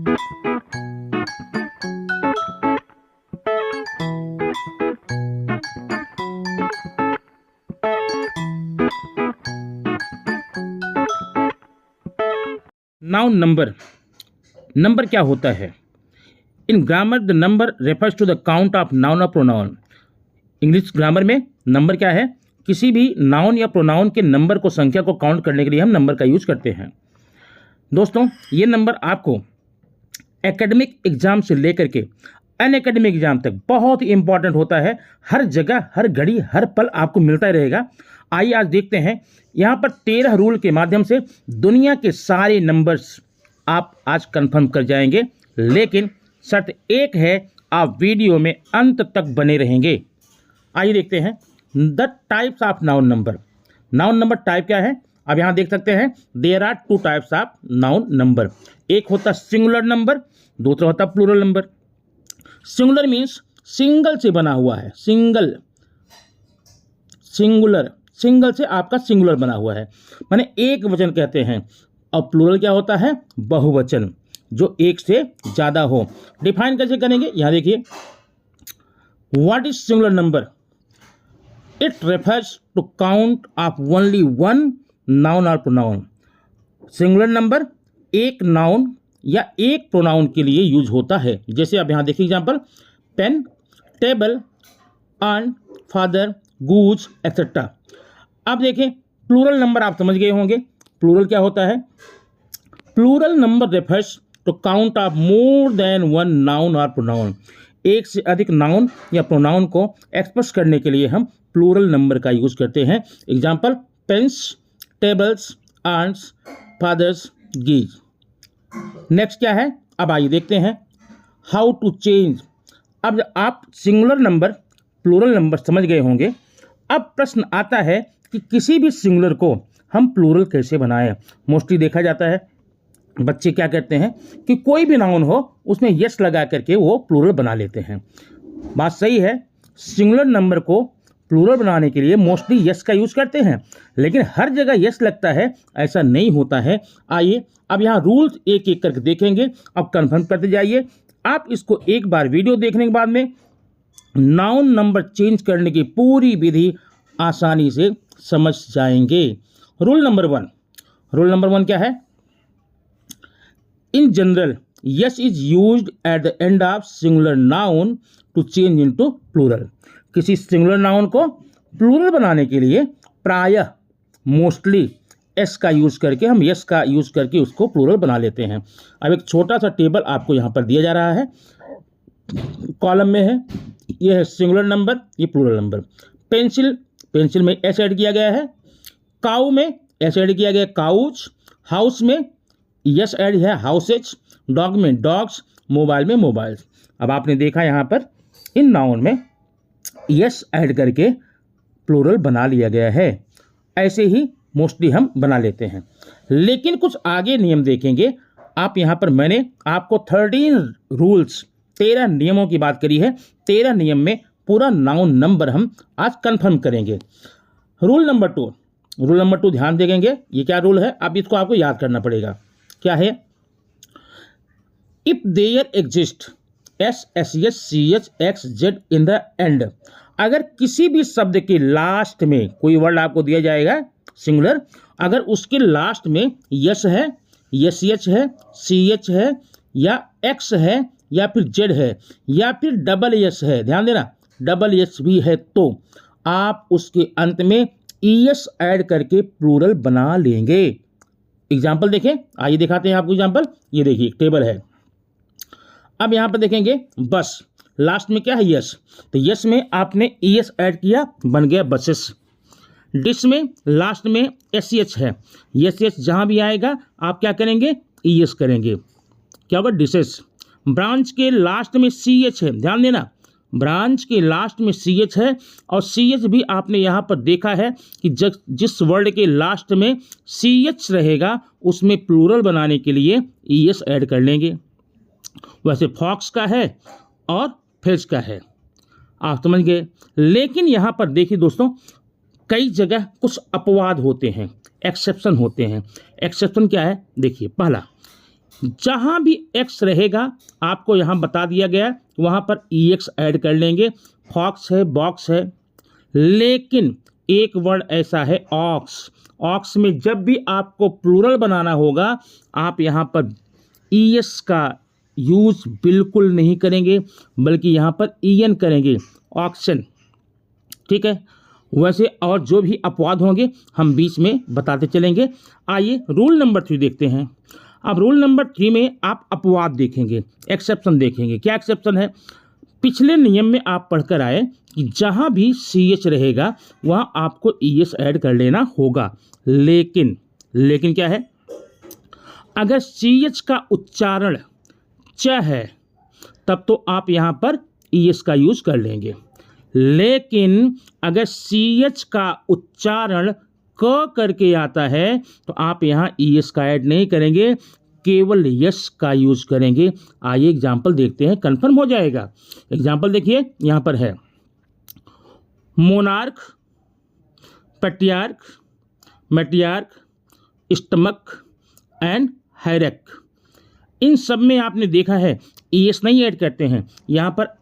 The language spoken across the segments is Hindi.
नाउन नंबर, नंबर क्या होता है? In grammar the number refers to the count of noun और प्रोनाउन। इंग्लिश ग्रामर में नंबर क्या है? किसी भी नाउन या प्रोनाउन के नंबर को, संख्या को काउंट करने के लिए हम नंबर का यूज करते हैं। दोस्तों, ये नंबर आपको एकेडमिक एग्जाम से लेकर के अन एकेडमिक एग्जाम तक बहुत ही इंपॉर्टेंट होता है। हर जगह, हर घड़ी, हर पल आपको मिलता रहेगा। आइए आज देखते हैं यहाँ पर 13 रूल के माध्यम से दुनिया के सारे नंबर्स आप आज कंफर्म कर जाएंगे, लेकिन शर्त एक है, आप वीडियो में अंत तक बने रहेंगे। आइए देखते हैं the types of noun number. Noun number type क्या है? अब यहाँ देख सकते हैं there are 2 types of noun number. एक होता सिंगुलर नंबर, दूसरा होता plural number. Singular means single से बना हुआ है, सिंगुलर, सिंगल से आपका सिंगुलर बना हुआ है, माने एक वचन कहते हैं। और प्लूरल क्या होता है? बहुवचन, जो एक से ज़्यादा हो। डिफाइन कैसे करेंगे? यहाँ देखिए, what is singular number? It refers to count of only one noun और प्रोनाउन। सिंगुलर नंबर एक नाउन या एक प्रोनाउन के लिए यूज होता है। जैसे आप यहाँ देखिए example, pen, table, aunt, father, goose etcetera. अब देखें प्लूरल नंबर, आप समझ गए होंगे प्लूरल क्या होता है। Plural number refers to count of more than one noun और प्रोनाउन। एक से अधिक नाउन या प्रोनाउन को एक्सप्रेस करने के लिए हम प्लूरल नंबर का यूज करते हैं। Example, pens, tables, aunts, fathers, geese. Next क्या है? अब आइए देखते हैं हाउ टू चेंज। अब आप सिंगुलर नंबर, प्लूरल नंबर समझ गए होंगे। अब प्रश्न आता है कि किसी भी सिंगुलर को हम प्लूरल कैसे बनाएं। मोस्टली देखा जाता है बच्चे क्या करते हैं कि कोई भी नाउन हो उसमें यस लगा करके वो प्लूरल बना लेते हैं। बात सही है, सिंगुलर नंबर को प्लूरल बनाने के लिए मोस्टली यस का यूज़ करते हैं, लेकिन हर जगह यस लगता है ऐसा नहीं होता है। आइए अब यहाँ रूल्स एक एक करके देखेंगे, अब कंफर्म करते जाइए। आप इसको एक बार वीडियो देखने के बाद में नाउन नंबर चेंज करने की पूरी विधि आसानी से समझ जाएंगे। रूल नंबर 1, रूल नंबर 1 क्या है? In general es is used at the end of singular noun to change into plural. किसी सिंगुलर नाउन को प्लूरल बनाने के लिए प्रायः मोस्टली एस का यूज करके, हम यस का यूज करके उसको प्लूरल बना लेते हैं। अब एक छोटा सा टेबल आपको यहाँ पर दिया जा रहा है, कॉलम में है, ये है सिंगुलर नंबर, ये प्लूरल नंबर। पेंसिल, पेंसिल में एस ऐड किया गया है। काऊ में एस ऐड किया गया, काउच। हाउस में यस ऐड है, हाउसेज। डॉग में डॉग्स, मोबाइल में मोबाइल्स। अब आपने देखा यहाँ पर इन नाउन में यस ऐड करके प्लूरल बना लिया गया है। ऐसे ही मोस्टली हम बना लेते हैं, लेकिन कुछ आगे नियम देखेंगे आप। यहाँ पर मैंने आपको 13 रूल्स, 13 नियमों की बात करी है। 13 नियम में पूरा नाउन नंबर हम आज कंफर्म करेंगे। रूल नंबर 2, रूल नंबर 2 ध्यान देंगे। ये क्या रूल है? अब इसको आपको याद करना पड़ेगा। क्या है? If there exist S, S, S, C, H, X, Z in the end. अगर किसी भी शब्द के लास्ट में कोई वर्ड आपको दिया जाएगा सिंगुलर, अगर उसके लास्ट में यस है, यस एच है, सी एच है, या एक्स है, या फिर जेड है, या फिर डबल एस है, ध्यान देना डबल एस भी है, तो आप उसके अंत में ईएस ऐड करके प्लूरल बना लेंगे। एग्जाम्पल देखें, आइए दिखाते हैं आपको एग्जाम्पल। ये देखिए टेबल है। अब यहाँ पर देखेंगे बस, लास्ट में क्या है? यस, तो यस में आपने ईएस ऐड किया, बन गया बसेस। डिश में लास्ट में एस एच है, एस एच जहाँ भी आएगा आप क्या करेंगे? ईएस करेंगे, क्या होगा? डिशेस। ब्रांच के लास्ट में सी एच है, ध्यान देना ब्रांच के लास्ट में सी एच है, और सी एच भी आपने यहाँ पर देखा है कि जिस वर्ड के लास्ट में सी एच रहेगा उसमें प्लूरल बनाने के लिए ईएस ऐड कर लेंगे। वैसे फॉक्स का है और फेज का है, आप समझ गए। लेकिन यहाँ पर देखिए दोस्तों, कई जगह कुछ अपवाद होते हैं, एक्सेप्शन होते हैं। एक्सेप्शन क्या है? देखिए, पहला, जहाँ भी एक्स रहेगा आपको यहाँ बता दिया गया, वहाँ पर ई एक्स ऐड कर लेंगे। फॉक्स है, बॉक्स है, लेकिन एक वर्ड ऐसा है ऑक्स। ऑक्स में जब भी आपको प्लूरल बनाना होगा आप यहाँ पर ई एस का यूज बिल्कुल नहीं करेंगे, बल्कि यहाँ पर ई एन करेंगे, ऑक्शन। ठीक है, वैसे और जो भी अपवाद होंगे हम बीच में बताते चलेंगे। आइए रूल नंबर 3 देखते हैं। अब रूल नंबर 3 में आप अपवाद देखेंगे, एक्सेप्शन देखेंगे। क्या एक्सेप्शन है? पिछले नियम में आप पढ़कर आए कि जहाँ भी सी एच रहेगा वहाँ आपको ई एस ऐड कर लेना होगा, लेकिन क्या है, अगर सी एच का उच्चारण च है तब तो आप यहाँ पर ई एस का यूज कर लेंगे, लेकिन अगर सी एच का उच्चारण क करके आता है तो आप यहाँ ई एस का ऐड नहीं करेंगे, केवल यस का यूज करेंगे। आइए एग्जाम्पल देखते हैं, कंफर्म हो जाएगा। एग्जाम्पल देखिए, यहाँ पर है मोनार्क, पेट्रियार्क, मैट्रियार्क, स्टमक एंड हैरक। इन सब में आपने देखा है ई एस नहीं ऐड करते हैं, यहाँ पर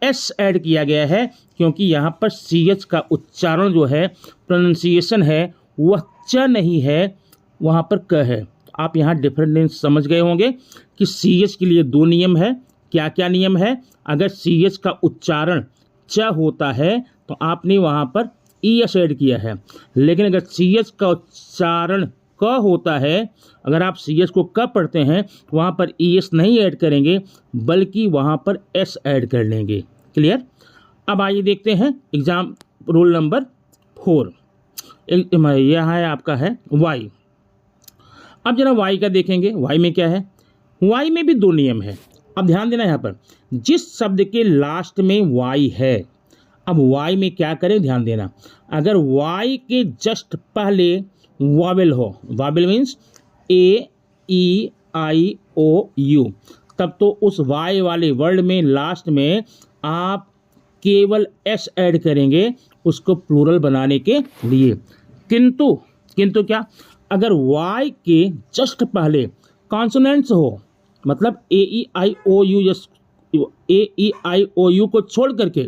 एस ऐड किया गया है, क्योंकि यहाँ पर सी एच का उच्चारण जो है, प्रोनाउंसिएशन है, वह च नहीं है, वहाँ पर क है। आप यहाँ डिफरेंस समझ गए होंगे कि सी एच के लिए 2 नियम है। क्या क्या नियम है? अगर सी एच का उच्चारण च होता है तो आपने वहाँ पर ई एस ऐड किया है, लेकिन अगर सी एच का उच्चारण क होता है, अगर आप सी एच को क पढ़ते हैं तो वहाँ पर ई एस नहीं ऐड करेंगे, बल्कि वहाँ पर एस ऐड कर लेंगे। क्लियर? अब आइए देखते हैं एग्जाम रूल नंबर 4। यहाँ है आपका है वाई। अब जरा वाई का देखेंगे। वाई में क्या है? वाई में भी 2 नियम है। अब ध्यान देना, यहाँ पर जिस शब्द के लास्ट में वाई है, अब वाई में क्या करें, ध्यान देना। अगर वाई के जस्ट पहले वावेल हो, vowel means A E I O U, तब तो उस वाई वाले वर्ड में लास्ट में आप केवल एस ऐड करेंगे उसको प्लूरल बनाने के लिए। किंतु क्या, अगर वाई के जस्ट पहले कॉन्सोनेंट्स हो, मतलब ए E I O you, A E I O you को छोड़ करके,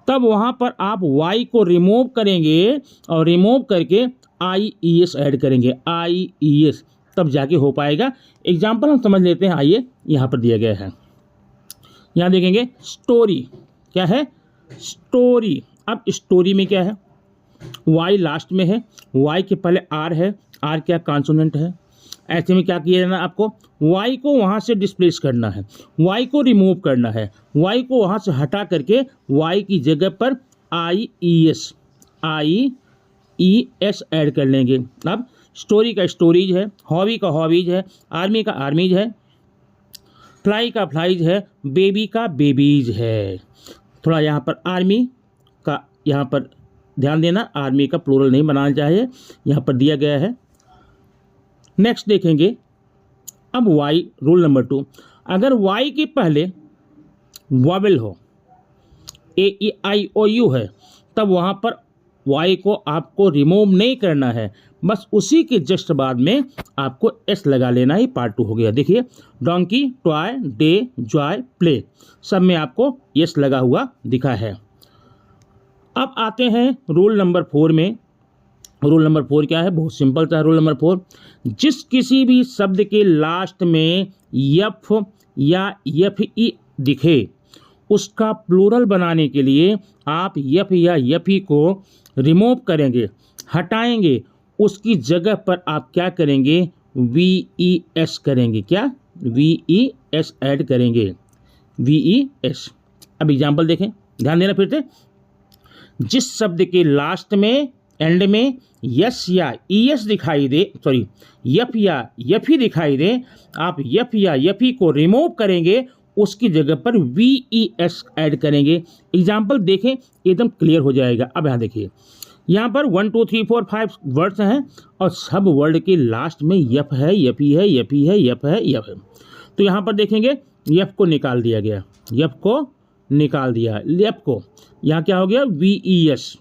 तब वहाँ पर आप वाई को रिमूव करेंगे और रिमूव करके आई ई एस ऐड करेंगे, आई ई एस, तब जाके हो पाएगा। एग्जाम्पल हम समझ लेते हैं। आइए यहाँ पर दिया गया है, यहाँ देखेंगे स्टोरी। क्या है? स्टोरी। अब स्टोरी में क्या है? वाई लास्ट में है, वाई के पहले आर है, आर क्या कॉन्सोनेंट है। ऐसे में क्या किया जाना, आपको वाई को वहाँ से डिस्प्लेस करना है, वाई को रिमूव करना है, वाई को वहाँ से हटा करके वाई की जगह पर आई ई एस ऐड कर लेंगे। अब स्टोरी का स्टोरीज है, हॉबी का हॉबीज है, आर्मी का आर्मीज है, फ्लाई का फ्लाइज है, बेबी का बेबीज है। थोड़ा यहाँ पर आर्मी का यहाँ पर ध्यान देना, आर्मी का प्लूरल नहीं बनाना चाहिए, यहाँ पर दिया गया है। नेक्स्ट देखेंगे अब वाई, रूल नंबर 2। अगर वाई के पहले वावेल हो, ए ई आई ओ यू है, तब वहाँ पर वाई को आपको रिमूव नहीं करना है, बस उसी के जस्ट बाद में आपको एस लगा लेना ही। पार्ट 2 हो गया। देखिए donkey, toy, day, Joy, play, सब में आपको एस लगा हुआ दिखा है। अब आते हैं रूल नंबर 4 में। रूल नंबर 4 क्या है? बहुत सिंपल था रूल नंबर 4। जिस किसी भी शब्द के लास्ट में यफ या यफ ई दिखे, उसका प्लूरल बनाने के लिए आप यफ या यफी को रिमूव करेंगे, हटाएंगे, उसकी जगह पर आप क्या करेंगे? वी ई एस करेंगे। क्या? वी ई एस ऐड करेंगे, वी ई एस। अब एग्जाम्पल देखें, ध्यान देना फिर से। जिस शब्द के लास्ट में, एंड में यस या ई एस दिखाई दे, सॉरी यफ या यफी दिखाई दे, आप यफ या यफी को रिमूव करेंगे, उसकी जगह पर वी ई एस ऐड करेंगे। एग्जाम्पल देखें, एकदम क्लियर हो जाएगा। अब यहाँ देखिए, यहाँ पर 1 2 3 4 5 वर्ड्स हैं और सब वर्ड के लास्ट में यफ है, यफी है, यफी है, यफ है, यफ है। तो यहाँ पर देखेंगे यफ को निकाल दिया गया, यफ को निकाल दिया, यफ को यहाँ क्या हो गया? V E S.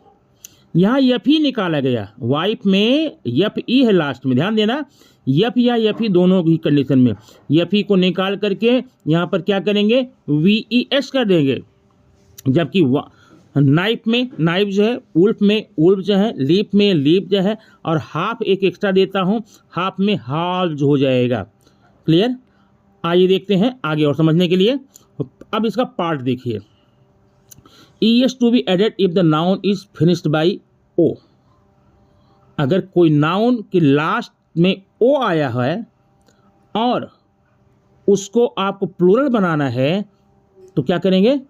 यहाँ यफ ही निकाला गया, वाइफ में यफ ई है लास्ट में, ध्यान देना, यफ या यफ ही दोनों की कंडीशन में यफ ही को निकाल करके यहाँ पर क्या करेंगे, वी ई एस कर देंगे। जबकि नाइफ में नाइफ जो है, उल्फ में उल्फ जो है, लीप में लीप जो है, और हाफ एक एक्स्ट्रा देता हूँ, हाफ में हाफ जो हो जाएगा। क्लियर? आइए देखते हैं आगे और समझने के लिए। अब इसका पार्ट देखिए, ES to be added if the noun is finished by O. अगर कोई नाउन के लास्ट में ओ आया है और उसको आपको प्लूरल बनाना है तो क्या करेंगे,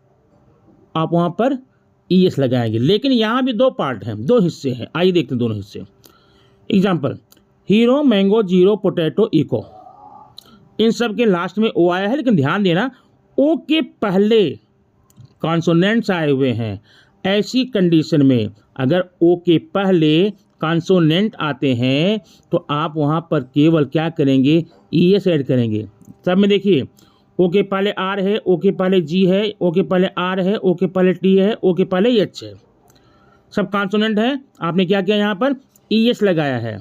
आप वहाँ पर ES लगाएंगे। लेकिन यहाँ भी दो पार्ट हैं, दो हिस्से हैं, आइए देखते हैं दोनों हिस्से। Example, hero, mango, zero, potato, echo, इन सब के लास्ट में ओ आया है, लेकिन ध्यान देना ओ के पहले कॉन्सोनेंट्स आए हुए हैं। ऐसी कंडीशन में अगर ओ के पहले कॉन्सोनेंट आते हैं तो आप वहाँ पर केवल क्या करेंगे, ES ऐड करेंगे। सब में देखिए, ओ के पहले आर है, ओ के पहले जी है, ओ के पहले आर है, ओ के पहले टी है, ओ के पहले एच है, सब कॉन्सोनेंट है। आपने क्या किया, यहाँ पर ES लगाया है,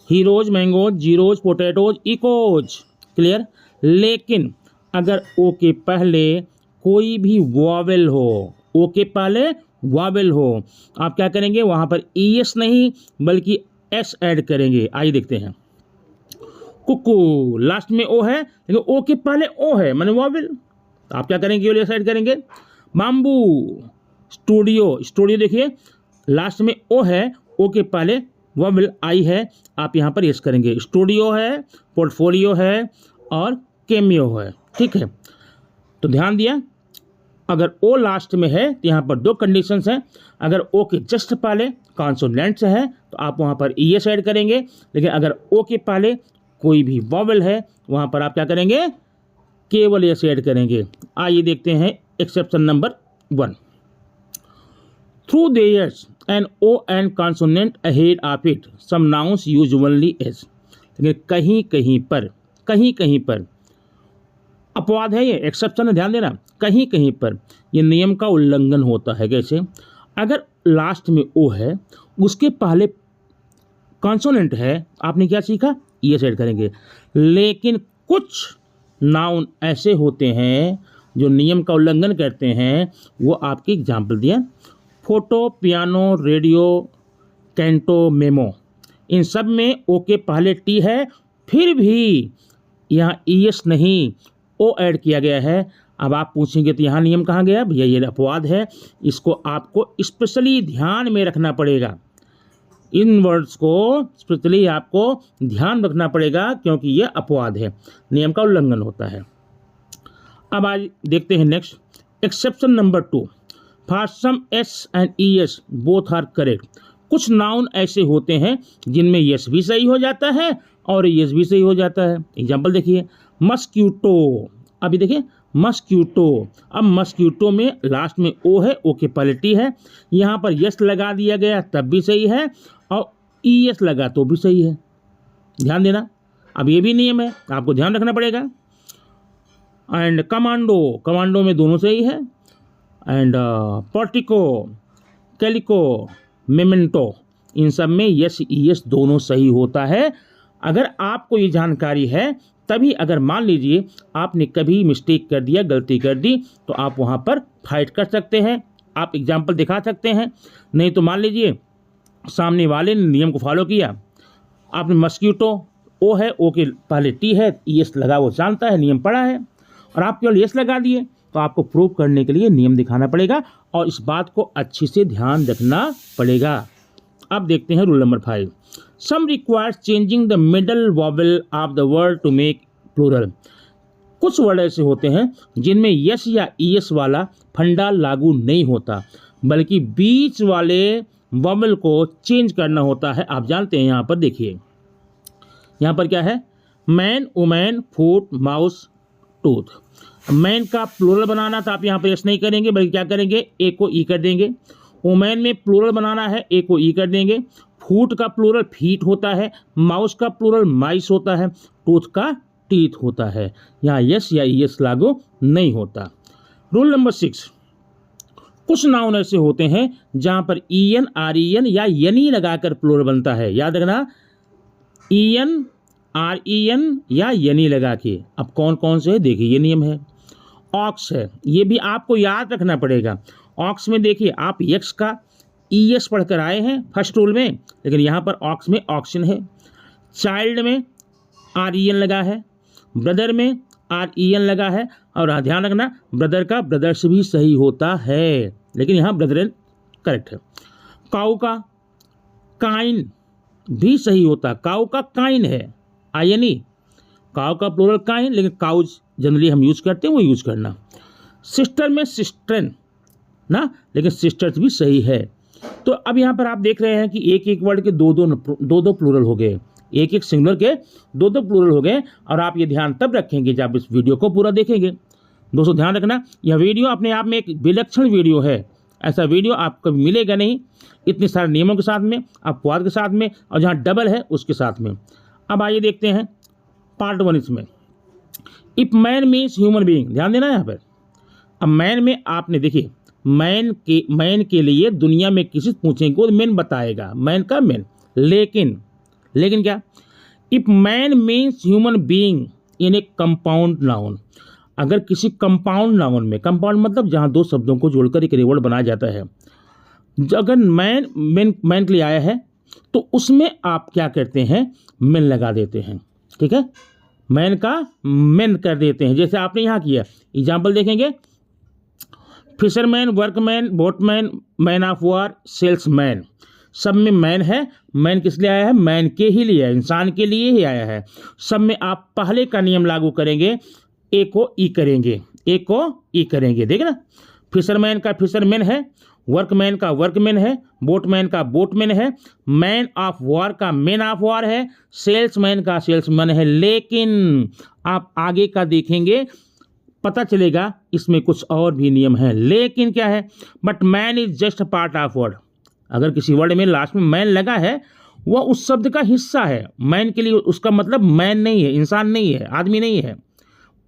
heroes, mangoes, zeros, potatoes, echoes. Clear? लेकिन अगर ओ के पहले कोई भी वॉवेल हो, ओ के पहले वॉवेल हो, आप क्या करेंगे, वहाँ पर ES नहीं बल्कि S ऐड करेंगे। आइए देखते हैं, कुकू, लास्ट में ओ है लेकिन ओ के पहले ओ है, माने वॉवेल, तो आप क्या करेंगे, केवल S ऐड करेंगे। बाम्बू, स्टूडियो, स्टूडियो देखिए लास्ट में ओ है, ओ के पहले वॉवेल आई है, आप यहाँ पर S करेंगे। स्टूडियो है, पोर्टफोलियो है और केमियो है। ठीक है, तो ध्यान दिया, अगर ओ लास्ट में है तो यहाँ पर दो कंडीशंस हैं। अगर ओ के जस्ट पहले कॉन्सोनेंट्स है तो आप वहाँ पर ES ऐड करेंगे, लेकिन अगर ओ के पहले कोई भी वॉवेल है वहाँ पर आप क्या करेंगे, केवल S ऐड करेंगे। आइए देखते हैं exception number 1। Through there's an O and consonant ahead of it some nouns use only S. लेकिन कहीं कहीं पर अपवाद है, ये एक्सेप्शन है, ध्यान देना, कहीं कहीं पर ये नियम का उल्लंघन होता है। कैसे? अगर लास्ट में ओ है, उसके पहले कॉन्सोनेंट है, आपने क्या सीखा, ES ऐड करेंगे। लेकिन कुछ नाउन ऐसे होते हैं जो नियम का उल्लंघन करते हैं, वो आपके एग्जाम्पल दिया, photo, piano, radio, canto, memo, इन सब में ओ के पहले टी है, फिर भी यहाँ ES नहीं, ओ ऐड किया गया है। अब आप पूछेंगे तो यहाँ नियम कहाँ गया, भैया ये अपवाद है, इसको आपको स्पेशली ध्यान में रखना पड़ेगा। इन वर्ड्स को स्पेशली आपको ध्यान रखना पड़ेगा क्योंकि ये अपवाद है, नियम का उल्लंघन होता है। अब आज देखते हैं next, exception number 2, for some S and ES both are correct. कुछ नाउन ऐसे होते हैं जिनमें S भी सही हो जाता है और ES भी सही हो जाता है। एग्जाम्पल देखिए, मस्क्यूटो, अभी देखिए मस्क्यूटो, अब मस्क्यूटो में लास्ट में ओ है, ओ के पहले टी है, यहाँ पर यस लगा दिया गया तब भी सही है और ES लगा तो भी सही है। ध्यान देना, अब ये भी नियम है, आपको ध्यान रखना पड़ेगा। एंड कमांडो, कमांडो में दोनों सही है। एंड पर्टिको, कैलिको, मेमेंटो, इन सब में यस ES दोनों सही होता है। अगर आपको ये जानकारी है तभी, अगर मान लीजिए आपने कभी मिस्टेक कर दिया, गलती कर दी, तो आप वहाँ पर फाइट कर सकते हैं, आप एग्जाम्पल दिखा सकते हैं। नहीं तो मान लीजिए सामने वाले ने नियम को फॉलो किया, आपने मस्क्यूटो, ओ है, ओ के पहले टी है, ES लगा, वो जानता है, नियम पढ़ा है, और आप केवल ES लगा दिए, तो आपको प्रूव करने के लिए नियम दिखाना पड़ेगा और इस बात को अच्छी से ध्यान रखना पड़ेगा। अब देखते हैं rule number 5, some requires changing the middle vowel of the word to make plural. कुछ वर्ड ऐसे होते हैं जिनमें यस या ES वाला फंडा लागू नहीं होता, बल्कि बीच वाले वॉवेल को चेंज करना होता है। आप जानते हैं, यहाँ पर देखिए, यहाँ पर क्या है, मैन, वुमेन, फूट, माउस, टूथ। मैन का प्लूरल बनाना तो आप यहाँ पर यस नहीं करेंगे बल्कि क्या करेंगे, ए को ई कर देंगे। वुमेन में प्लूरल बनाना है, ए को ई कर देंगे। फूट का प्लूरल फीट होता है, माउस का प्लूरल माइस होता है, टूथ का टीथ होता है। यहाँ यस या ES लागू नहीं होता। रूल नंबर 6, कुछ नाउन ऐसे होते हैं जहां पर ईएन, आरईएन या यनी लगाकर प्लूरल बनता है। याद रखना, ईएन, आरईएन या यनी लगा के। अब कौन कौन से है देखिए, ये नियम है। ऑक्स है, ये भी आपको याद रखना पड़ेगा। ऑक्स में देखिए आप यक्स का ईएस पढ़कर आए हैं फर्स्ट रूल में, लेकिन यहाँ पर ऑक्स में ऑक्शन है। चाइल्ड में आरईएन लगा है, ब्रदर में आरईएन लगा है, और ध्यान रखना ब्रदर का ब्रदर्स भी सही होता है, लेकिन यहाँ ब्रदरन करेक्ट है। काऊ का काइन भी सही होता, काऊ का काइन है, आयनी। काऊ का प्लूरल काइन, लेकिन काउज जनरली हम यूज करते हैं, वो यूज करना। सिस्टर में सिस्टरन ना, लेकिन सिस्टर्स भी सही है। तो अब यहाँ पर आप देख रहे हैं कि एक एक वर्ड के दो दो प्लूरल हो गए, एक एक सिंगुलर के दो दो प्लूरल हो गए। और आप ये ध्यान तब रखेंगे जब इस वीडियो को पूरा देखेंगे। दोस्तों ध्यान रखना, यह वीडियो अपने आप में एक विलक्षण वीडियो है। ऐसा वीडियो आपको कभी मिलेगा नहीं, इतने सारे नियमों के साथ में, अपवाद के साथ में, और जहाँ डबल है उसके साथ में। अब आइए देखते हैं पार्ट 1 इसमें। If man means human being, ध्यान देना यहाँ पर। अब मैन में आपने देखिए, मैन के लिए दुनिया में किसी से पूछेंगे वो मैन बताएगा, मैन का मैन। लेकिन क्या, if man means human being in A compound noun, अगर किसी कंपाउंड नाउन में, कंपाउंड मतलब जहाँ दो शब्दों को जोड़कर एक वर्ड बनाया जाता है, अगर मैन के लिए आया है तो उसमें आप क्या करते हैं, मैन लगा देते हैं। ठीक है, मैन का मैन कर देते हैं, जैसे आपने यहाँ किया। एग्जाम्पल देखेंगे, fisherman, workman, boatman, man of war, salesman, सब में मैन है। मैन किस लिए आया है, मैन के ही लिए, इंसान के लिए ही आया है। सब में आप पहले का नियम लागू करेंगे, ए को ई करेंगे, ए को ई करेंगे। देख ना, फिशरमैन का फिशरमैन है, वर्कमैन का वर्कमैन है, बोटमैन का बोटमैन है, मैन ऑफ वॉर का मैन ऑफ वॉर है, सेल्समैन का सेल्समैन है। लेकिन आप आगे का देखेंगे, पता चलेगा इसमें कुछ और भी नियम है। लेकिन क्या है, but man is just part of word. अगर किसी वर्ड में लास्ट में मैन लगा है, वह उस शब्द का हिस्सा है। मैन के लिए उसका मतलब मैन नहीं है, इंसान नहीं है, आदमी नहीं है,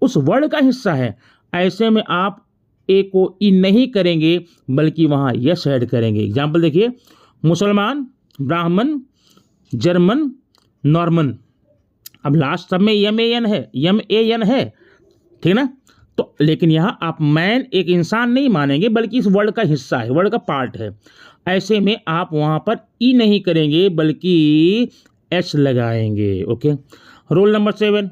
उस वर्ड का हिस्सा है। ऐसे में आप ए को ई नहीं करेंगे, बल्कि वहाँ यस ऐड करेंगे। एग्जाम्पल देखिए, मुसलमान, ब्राह्मण, जर्मन, नॉर्मन। अब लास्ट सब में यम ए एन है, ठीक ना। तो लेकिन यहाँ आप मैन एक इंसान नहीं मानेंगे, बल्कि इस वर्ड का हिस्सा है, वर्ड का पार्ट है। ऐसे में आप वहाँ पर ई नहीं करेंगे, बल्कि एच लगाएंगे। Okay, rule number 7,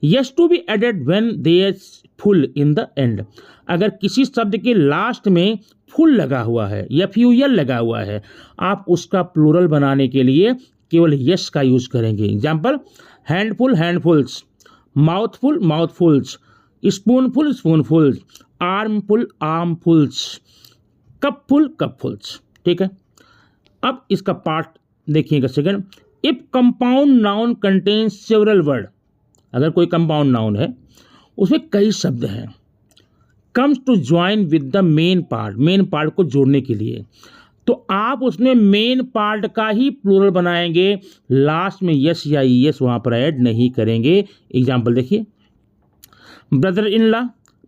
es to be added when there is full in the end. अगर किसी शब्द के लास्ट में फुल लगा हुआ है या फ्यूयल लगा हुआ है, आप उसका प्लूरल बनाने के लिए केवल यस का यूज करेंगे। Example, handful handfuls, mouthful mouthfuls, spoonful spoonfuls, armful armfuls, cupful cupfuls. ठीक है, अब इसका पार्ट देखिएगा second. If compound noun contains several word, अगर कोई कंपाउंड नाउन है उसमें कई शब्द हैं, comes to join with the main part को जोड़ने के लिए, तो आप उसमें मेन पार्ट का ही प्लूरल बनाएंगे, लास्ट में यस या यस वहाँ पर ऐड नहीं करेंगे। एग्जाम्पल देखिए, brother in law,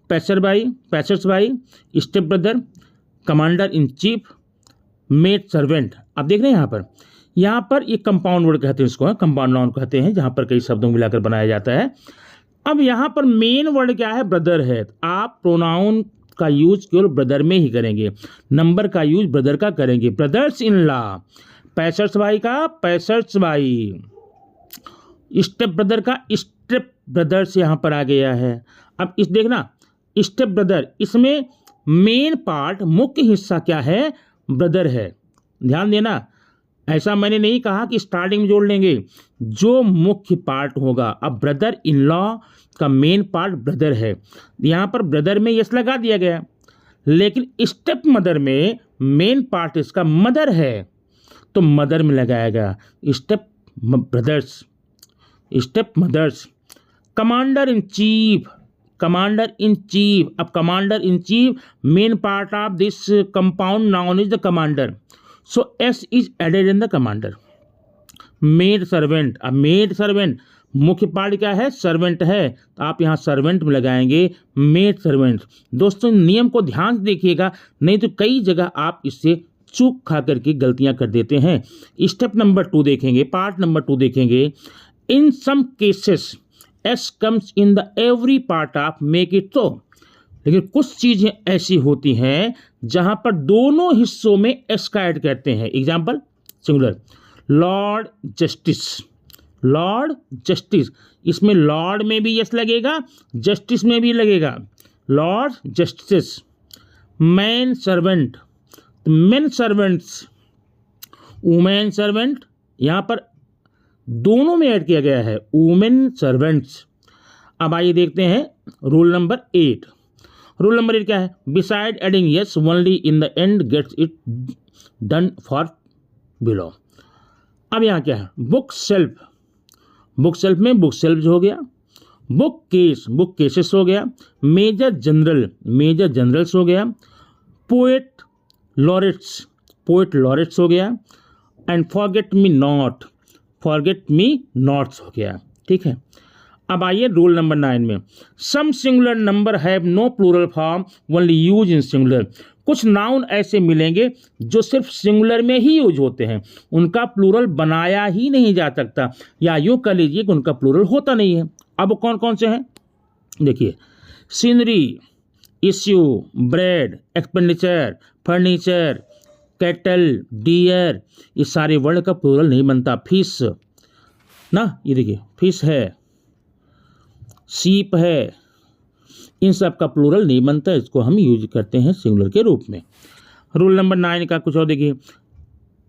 passers by, step brother, commander in chief, maid servant. आप देख रहे हैं यहाँ पर ये कंपाउंड वर्ड कहते हैं, इसको कंपाउंड नाउन कहते हैं, जहाँ पर कई शब्दों को मिलाकर बनाया जाता है। अब यहाँ पर मेन वर्ड क्या है, ब्रदर है। आप प्रोनाउन का यूज केवल ब्रदर में ही करेंगे, नंबर का यूज ब्रदर का करेंगे। Brothers in law, passers by का पैसर्स बाई, स्टेप ब्रदर का स्टेप ब्रदर्स यहाँ पर आ गया है। अब इस देखना, स्टेप ब्रदर, इसमें मेन पार्ट मुख्य हिस्सा क्या है, ब्रदर है। ध्यान देना, ऐसा मैंने नहीं कहा कि स्टार्टिंग में जोड़ लेंगे, जो मुख्य पार्ट होगा। अब ब्रदर इन लॉ का मेन पार्ट ब्रदर है, यहाँ पर ब्रदर में यस लगा दिया गया, लेकिन स्टेप मदर में मेन पार्ट इसका मदर है, तो मदर में लगाएगा step brothers, step mothers. Commander in chief, अब commander in chief, main part of this compound noun is the commander, so S is added in the commander. Maid servant, अब मेड सर्वेंट मुख्य पार्ट क्या है, सर्वेंट है, तो आप यहाँ सर्वेंट में लगाएंगे मेड सर्वेंट। दोस्तों नियम को ध्यान से देखिएगा, नहीं तो कई जगह आप इससे चूक खा करके गलतियां कर देते हैं। स्टेप नंबर 2 देखेंगे, पार्ट नंबर 2 देखेंगे। In some cases S comes in the every part of make it so. लेकिन कुछ चीजें ऐसी होती हैं जहां पर दोनों हिस्सों में एस का ऐड करते हैं। Example singular, Lord justice, Lord justice, इसमें लॉर्ड में भी यस लगेगा, जस्टिस में भी लगेगा, Lord justice. Man servant, main servants, women servant, यहाँ पर दोनों में ऐड किया गया है, वुमेन सर्वेंट्स। अब आइए देखते हैं रूल नंबर 8। रूल नंबर 8 क्या है, beside adding es only in the end gets it done for below. अब यहाँ क्या है, बुक सेल्फ, बुक सेल्फ में बुक सेल्फ हो गया, बुक केस, बुक केसेस हो गया, मेजर जनरल, मेजर जनरल्स हो गया, पोएट लॉरेट्स, पोएट लॉरेट्स हो गया, and forget me not, forget me nots हो गया। ठीक है, अब आइए रूल नंबर 9 में। Some singular number have no plural form only use in singular. कुछ नाउन ऐसे मिलेंगे जो सिर्फ सिंगुलर में ही यूज होते हैं, उनका प्लूरल बनाया ही नहीं जा सकता, या यूँ कह लीजिए कि उनका प्लूरल होता नहीं है। अब कौन कौन से हैं देखिए, scenery, issue, bread, expenditure, furniture, cattle, deer, ये सारे वर्ड का प्लूरल नहीं बनता। फिश ना, ये देखिए फिश है, सीप है, इन सब का प्लूरल नहीं बनता, इसको हम यूज करते हैं सिंगुलर के रूप में। रूल नंबर 9 का कुछ और देखिए,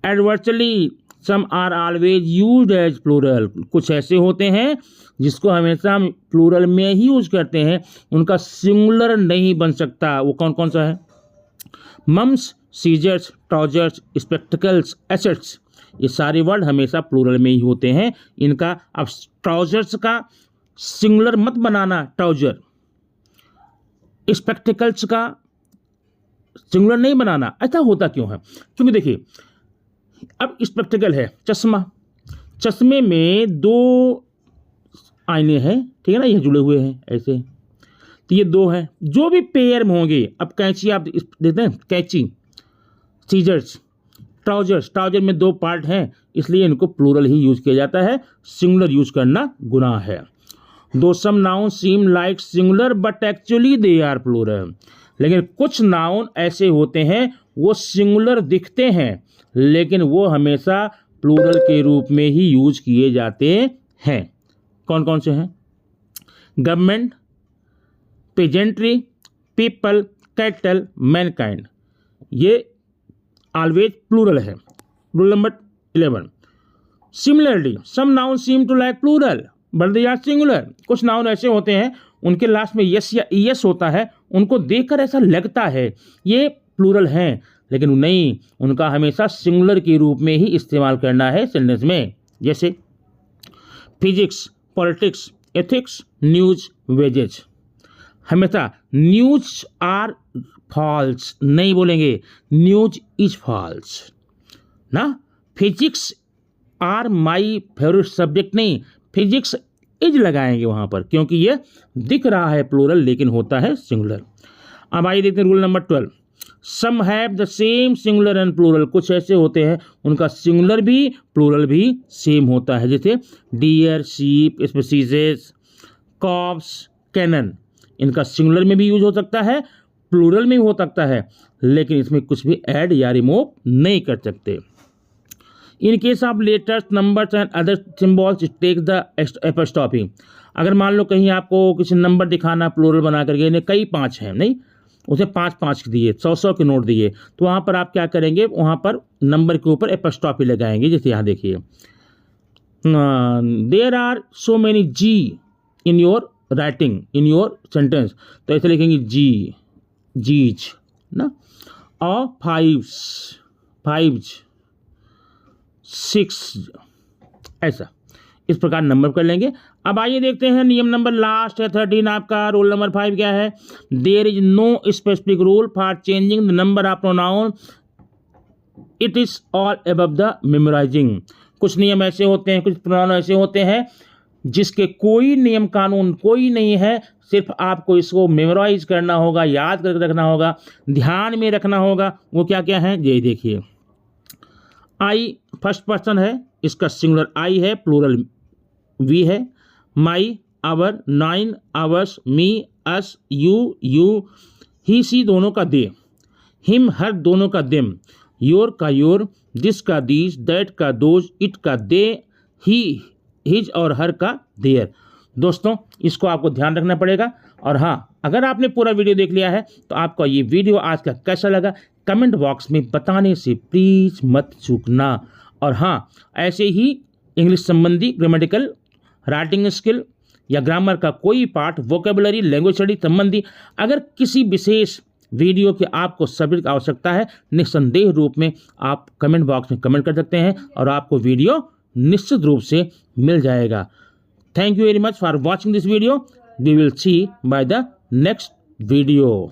adverbially some are always used as plural. कुछ ऐसे होते हैं जिसको हमेशा हम प्लूरल में ही यूज करते हैं, उनका सिंगुलर नहीं बन सकता। वो कौन कौन सा है, mumps, scissors, trousers, spectacles, assets, ये सारे वर्ड हमेशा प्लूरल में ही होते हैं। इनका अब ट्राउजर्स का सिंगुलर मत बनाना, ट्राउजर, स्पेक्टिकल्स का सिंगुलर नहीं बनाना। ऐसा होता क्यों है, क्योंकि देखिए अब स्पेक्टिकल है चश्मा, चश्मे में 2 आईने हैं, ठीक है ना, ये जुड़े हुए हैं ऐसे, तो ये 2 हैं, जो भी पेयर में होंगे। अब कैंची आप देखते हैं, कैंची, सीजर्स, ट्राउजर्स, ट्राउजर में 2 पार्ट हैं, इसलिए इनको प्लूरल ही यूज किया जाता है, सिंगुलर यूज करना गुनाह है। दो some noun seem like singular but actually they are plural. लेकिन कुछ नाउन ऐसे होते हैं वो सिंगुलर दिखते हैं लेकिन वो हमेशा प्लूरल के रूप में ही यूज किए जाते हैं। कौन कौन से हैं, government, pageantry, people, cattle, mankind, ये ऑलवेज प्लूरल है। Rule number 11, similarly some noun seem to like plural but they are singular. कुछ नाउन ऐसे होते हैं उनके लास्ट में यस या ईएस होता है, उनको देखकर ऐसा लगता है ये प्लूरल हैं लेकिन नहीं, उनका हमेशा सिंगुलर के रूप में ही इस्तेमाल करना है सेंटेंस में। जैसे physics, politics, ethics, news, wages, हमेशा न्यूज आर फॉल्स नहीं बोलेंगे, न्यूज इज फॉल्स ना। Physics are my favourite subject नहीं, फिजिक्स इज लगाएंगे वहाँ पर क्योंकि ये दिख रहा है प्लूरल लेकिन होता है सिंगुलर। अब आइए देखते हैं rule number 12, some have the same singular and plural. कुछ ऐसे होते हैं उनका सिंगुलर भी प्लूरल भी सेम होता है, जैसे deer, sheep, species, corps, cannon, इनका सिंगुलर में भी यूज हो सकता है, प्लूरल में भी हो सकता है, लेकिन इसमें कुछ भी ऐड या रिमूव नहीं कर सकते। In case of letters, numbers and other symbols take the apostrophe. अगर मान लो कहीं आपको किसी नंबर दिखाना प्लूरल बना करके, इन्हें कई 5 हैं नहीं, उसे 5-5 दिए, 100-100 के नोट दिए, तो वहाँ पर आप क्या करेंगे, वहाँ पर नंबर के ऊपर एपोस्ट्रोफी लगाएंगे। जैसे यहाँ देखिए, there are so many G in your writing in your sentence, तो ऐसे लिखेंगे जी, जीज ना, और 5, 6, ऐसा इस प्रकार नंबर कर लेंगे। अब आइए देखते हैं नियम नंबर लास्ट है 13 आपका। रूल नंबर 5 क्या है, there is no specific rule for changing the number of pronoun, it is all above the memorising. कुछ नियम ऐसे होते हैं, कुछ प्रोनाउन ऐसे होते हैं जिसके कोई नियम कानून कोई नहीं है, सिर्फ आपको इसको मेमोराइज करना होगा, याद करके रखना होगा, ध्यान में रखना होगा। वो क्या क्या है ये देखिए। आई फर्स्ट पर्सन है, इसका सिंगुलर आई है, प्लूरल वी है। My, our, mine, ours, me, us, you, he she दोनों का दे, हिम हर दोनों का देम, योर का योर, दिस का दीज, दैट का दोज, इट का दे, ही हिज और हर का देयर। दोस्तों इसको आपको ध्यान रखना पड़ेगा। और हाँ, अगर आपने पूरा वीडियो देख लिया है तो आपको ये वीडियो आज का कैसा लगा कमेंट बॉक्स में बताने से प्लीज़ मत चूकना। और हाँ, ऐसे ही इंग्लिश संबंधी ग्रामेटिकल, राइटिंग स्किल या ग्रामर का कोई पार्ट, वोकेबुलरी, लैंग्वेज स्टडी संबंधी अगर किसी विशेष वीडियो की आपको सब्जेक्ट की आवश्यकता है, निस्संदेह रूप में आप कमेंट बॉक्स में कमेंट कर सकते हैं और आपको वीडियो निश्चित रूप से मिल जाएगा। Thank you very much for watching this video. We will see by the next video.